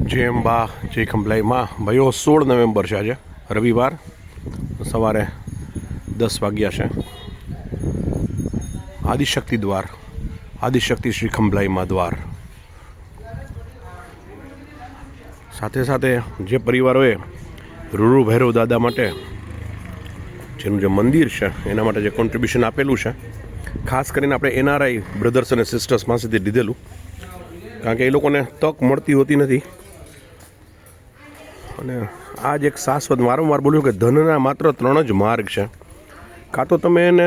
જય અંબા જય ખંભલાઈમાં ભાઈઓ 16 નવેમ્બર છે આજે રવિવાર સવારે 10 વાગ્યા છે. આદિશક્તિ દ્વાર આદિશક્તિ શ્રી ખંભલાઈમાં દ્વાર સાથે સાથે જે પરિવારોએ રૂરુ ભૈરવ દાદા માટે જેનું જે મંદિર છે એના માટે જે કોન્ટ્રીબ્યુશન આપેલું છે, ખાસ કરીને આપણે એનઆરઆઈ બ્રધર્સ અને સિસ્ટર્સ પાસેથી લીધેલું, કારણ કે એ લોકોને તક મળતી હોતી નથી. અને આ જ એક શાશ્વત વારંવાર બોલ્યું કે ધનના માત્ર 3 જ માર્ગ છે. કાં તો તમે એને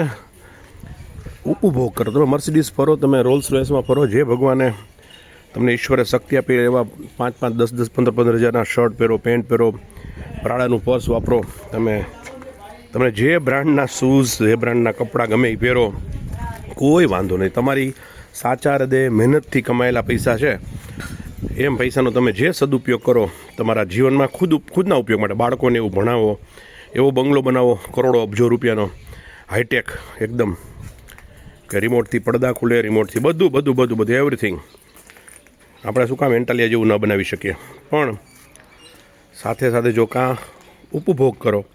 ઉપભોગ કરો, તમે મર્સિડીઝ ફરો, તમે રોલ્સ રોયસમાં ફરો, જે ભગવાને તમને ઈશ્વરે શક્તિ આપી એવા 5-5, 10-10, 15-15 હજારના શર્ટ પહેરો, પેન્ટ પહેરો, પ્રાડાનું પર્સ વાપરો, તમને જે બ્રાન્ડના શૂઝ, જે બ્રાન્ડના કપડાં ગમે એ પહેરો, કોઈ વાંધો નહીં. તમારી સાચા હૃદયે મહેનતથી કમાયેલા પૈસા છે, એમ પૈસાનો તમે જે સદુપયોગ કરો તમારા જીવનમાં ખુદના ઉપયોગ માટે, બાળકોને એવું ભણાવો, એવો બંગલો બનાવો કરોડો અબજો રૂપિયાનો, હાઈટેક એકદમ, કે રિમોટથી પડદા ખુલે, રિમોટથી બધું એવરીથિંગ. આપણે શું કામ એન્ટાલિયા જેવું ન બનાવી શકીએ? પણ સાથે સાથે જો કાં ઉપભોગ કરો,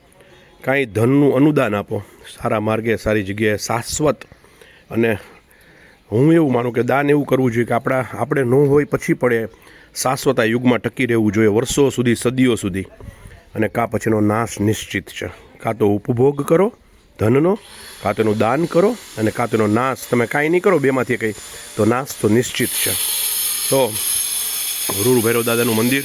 કાંઈ ધનનું અનુદાન આપો, સારા માર્ગે, સારી જગ્યાએ, શાશ્વત. અને હું એવું માનું કે દાન એવું કરવું જોઈએ કે આપણે ન હોય પછી પડે, શાશ્વત આ યુગમાં ટકી રહેવું જોઈએ, વર્ષો સુધી, સદીઓ સુધી. અને કાં પછીનો નાશ નિશ્ચિત છે. કાં તો ઉપભોગ કરો ધનનો, કાં તેનું દાન કરો, અને કાં તેનો નાશ. તમે કાંઈ નહીં કરો બેમાંથી કંઈ, તો નાશ તો નિશ્ચિત છે. તો રૂરુ ભૈરવ દાદાનું મંદિર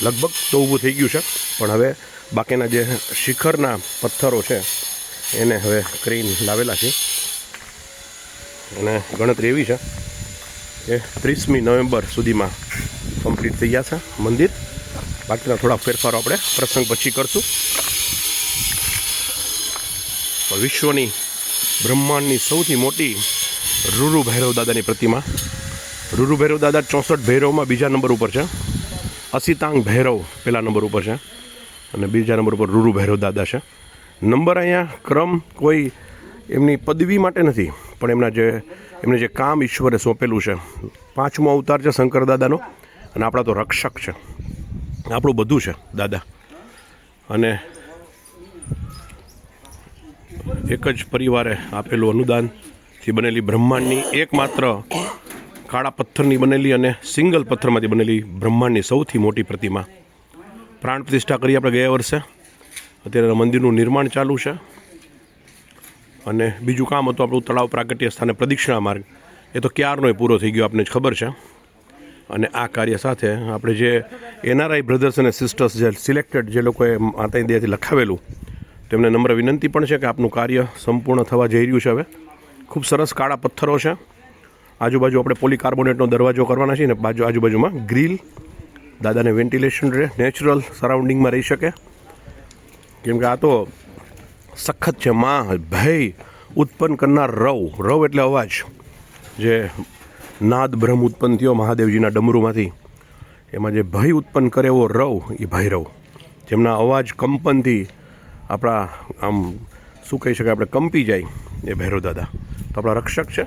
લગભગ તો ઊભું થઈ ગયું છે, પણ હવે બાકીના જે શિખરના પથ્થરો છે એને હવે ક્રેન લાવેલા છે. અને ગણતરી એવી છે કે 30મી નવેમ્બર સુધીમાં કમ્પ્લીટ થઈ ગયા છે મંદિર. બાકીના થોડા ફેરફારો આપણે પ્રસંગ પછી કરશું. વિશ્વની બ્રહ્માંડની સૌથી મોટી રૂરુ ભૈરવ દાદાની પ્રતિમા. રૂરુ ભૈરવ દાદા 64 ભૈરવમાં બીજા નંબર ઉપર છે. અસિતાંગ ભૈરવ પહેલા નંબર ઉપર છે, અને બીજા નંબર ઉપર રૂરુ ભૈરવ દાદા છે. નંબર અહીંયા ક્રમ કોઈ એમની પદવી માટે નથી, પણ એમને જે કામ ઈશ્વરે સોંપેલું છે. 5મો અવતાર છે શંકર દાદાનો, અને આપણા તો રક્ષક છે, આપણું બધું છે દાદા. અને એક જ પરિવારે આપેલું અનુદાનથી બનેલી બ્રહ્માંડની એકમાત્ર કાળા પથ્થરની બનેલી અને સિંગલ પથ્થરમાંથી બનેલી બ્રહ્માંડની સૌથી મોટી પ્રતિમા. પ્રાણ પ્રતિષ્ઠા કરી આપણે ગયા વર્ષે. અત્યારે મંદિરનું નિર્માણ ચાલુ છે. અને બીજું કામ હતું આપણું તળાવ પ્રાગટ્ય સ્થાને પ્રદક્ષિણા માર્ગ, એ તો ક્યારનોય પૂરો થઈ ગયો, આપને જ ખબર છે. અને આ કાર્ય સાથે આપણે જે એનઆરઆઈ બ્રધર્સ અને સિસ્ટર્સ જે સિલેક્ટેડ જે લોકોએ માતાની દયાથી લખાવેલું, તેમને નમ્ર વિનંતી પણ છે કે આપનું કાર્ય સંપૂર્ણ થવા જઈ રહ્યું છે. હવે ખૂબ સરસ કાળા પથ્થરો છે. આજુબાજુ આપણે પોલીકાર્બોનેટનો દરવાજો કરવાના છીએ, ને આજુબાજુમાં ગ્રીલ, દાદાને વેન્ટિલેશન રહે, નેચરલ સરાઉન્ડિંગમાં રહી શકે. કેમ કે આ તો સખત છે. માં ભય ઉત્પન્ન કરનાર રવ એટલે અવાજ, જે નાદ બ્રહ્મ ઉત્પન્ન થયો મહાદેવજીના ડમરૂમાંથી, એમાં જે ભય ઉત્પન્ન કરે એવો રવ, એ ભૈરવ, જેમના અવાજ કંપનથી આપણા આમ શું કહી શકાય, આપણે કંપી જાય, એ ભૈરવ દાદા તો આપણા રક્ષક છે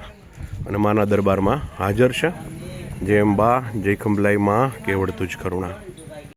અને માના દરબારમાં હાજર છે. જય અંબા જય ખંભલાઈમાં, કેવળ તુજ કરુણા.